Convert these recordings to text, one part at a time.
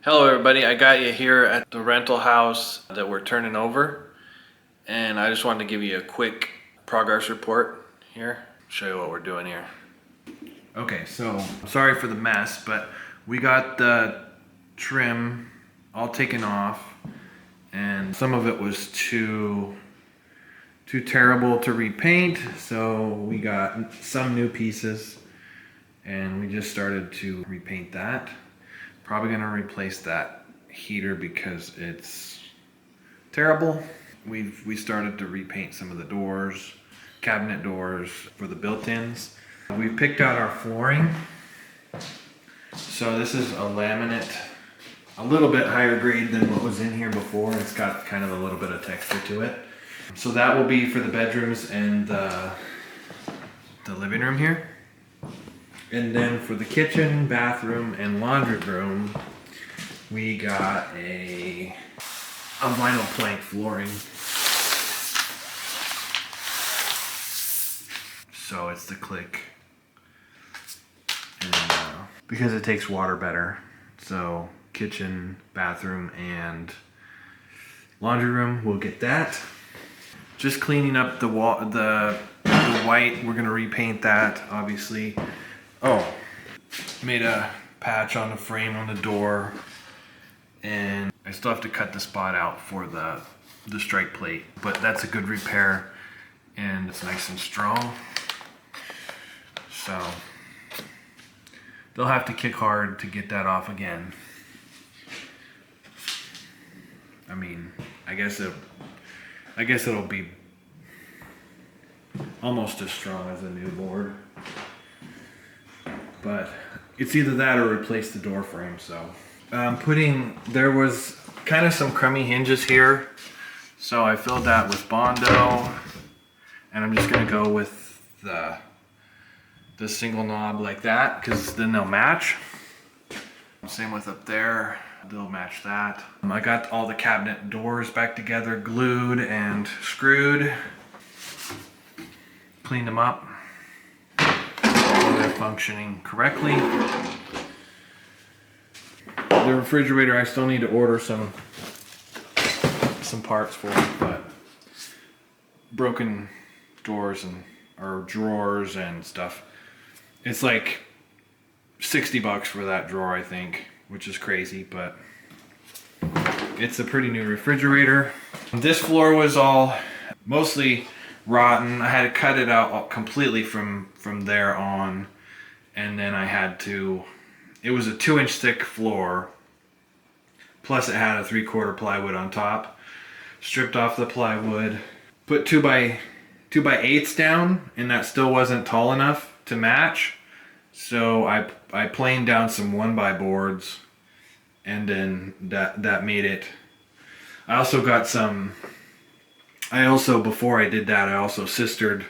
Hello everybody, I got you here at the rental house that we're turning over, and I just wanted to give you a quick progress report here, show you what we're doing here. Okay, so sorry for the mess, but we got the trim all taken off, and some of it was too terrible to repaint, so we got some new pieces and we just started to repaint that. Probably gonna replace that heater because it's terrible. We started to repaint some of the doors, cabinet doors for the built-ins. We picked out our flooring. So this is a laminate, a little bit higher grade than what was in here before. It's got kind of a little bit of texture to it. So that will be for the bedrooms and the living room here. And then for the kitchen, bathroom, and laundry room, we got a vinyl plank flooring. So it's the click. And, because it takes water better. So kitchen, bathroom, and laundry room, we'll get that. Just cleaning up the wall, the white, we're gonna repaint that, obviously. Oh, made a patch on the frame on the door, and I still have to cut the spot out for the strike plate, but that's a good repair and it's nice and strong. So they'll have to kick hard to get that off again. I mean, I guess it'll be almost as strong as a new board. But it's either that or replace the door frame. So there was kind of some crummy hinges here, so I filled that with Bondo, and I'm just gonna go with the single knob like that, because then they'll match. Same with up there, they'll match that. I got all the cabinet doors back together, glued and screwed, cleaned them up. They're functioning correctly. The refrigerator, I still need to order some parts for it, but broken doors or drawers and stuff. It's like $60 for that drawer, I think, which is crazy, but it's a pretty new refrigerator. This floor was all mostly rotten. I had to cut it out completely from there on, and then I had to, it was a 2-inch thick floor, plus it had a 3/4 plywood on top. Stripped off the plywood, put 2x8s down, and that still wasn't tall enough to match, so I planed down some 1x boards, and then that made it. I also got some, before I did that, I also sistered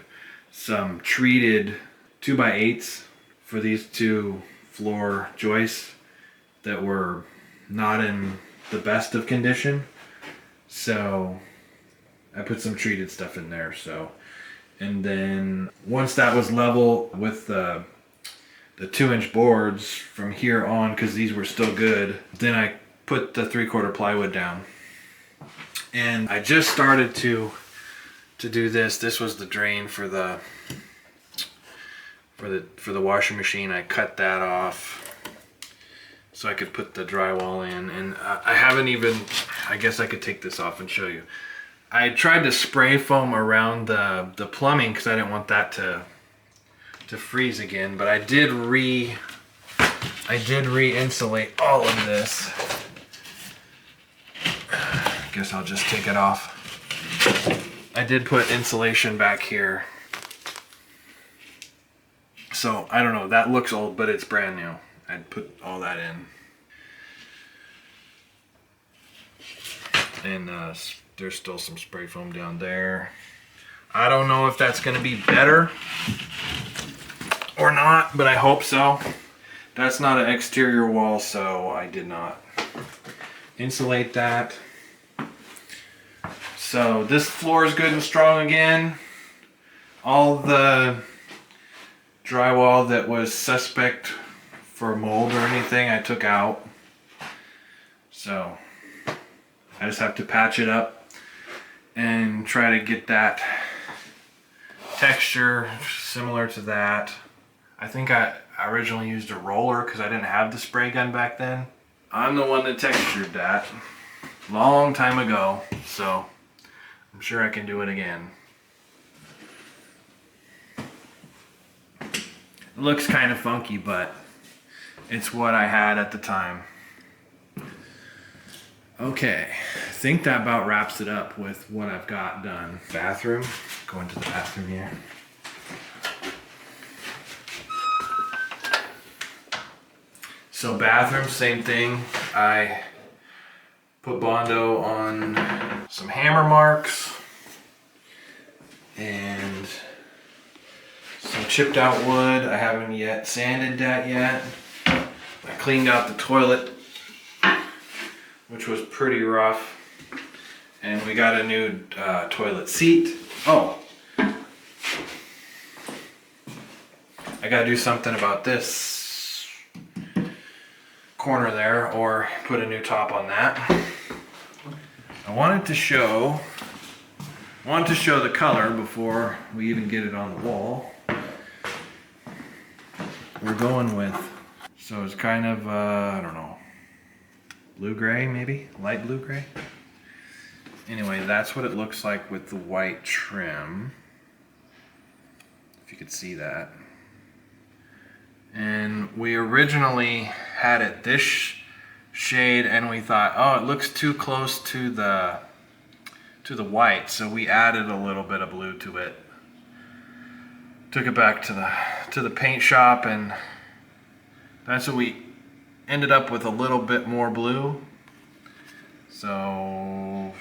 some treated 2x8s for these two floor joists that were not in the best of condition. So I put some treated stuff in there. So, and then once that was level with the 2-inch boards from here on, because these were still good, then I put the 3/4 plywood down. And I just started to do this. This was the drain for the washing machine. I cut that off so I could put the drywall in, and I haven't even, I guess I could take this off and show you. I tried to spray foam around the plumbing because I didn't want that to freeze again, but I did re-insulate all of this. I guess I'll just take it off. I did put insulation back here. So, I don't know, that looks old, but it's brand new. I'd put all that in. And there's still some spray foam down there. I don't know if that's gonna be better or not, but I hope so. That's not an exterior wall, so I did not insulate that. So this floor is good and strong again. All the drywall that was suspect for mold or anything I took out. So I just have to patch it up and try to get that texture similar to that. I think I originally used a roller because I didn't have the spray gun back then. I'm the one that textured that long time ago, so I'm sure I can do it again. It looks kind of funky, but it's what I had at the time. Okay, I think that about wraps it up with what I've got done. Bathroom, go into the bathroom here. So bathroom, same thing. I put Bondo on some hammer marks and some chipped out wood. I haven't yet sanded that yet. I cleaned out the toilet, which was pretty rough. And we got a new toilet seat. Oh, I gotta do something about this corner there, or put a new top on that. I wanted to show the color before we even get it on the wall. We're going with, so it's kind of, I don't know, blue-gray maybe? Light blue-gray? Anyway, that's what it looks like with the white trim. If you could see that. And we originally had it this shade, and we thought, oh, it looks too close to the white, so we added a little bit of blue to it. Took it back to the paint shop, and that's what we ended up with, a little bit more blue. So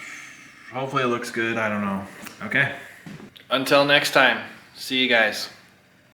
hopefully it looks good. I don't know. Okay. Until next time. See you guys.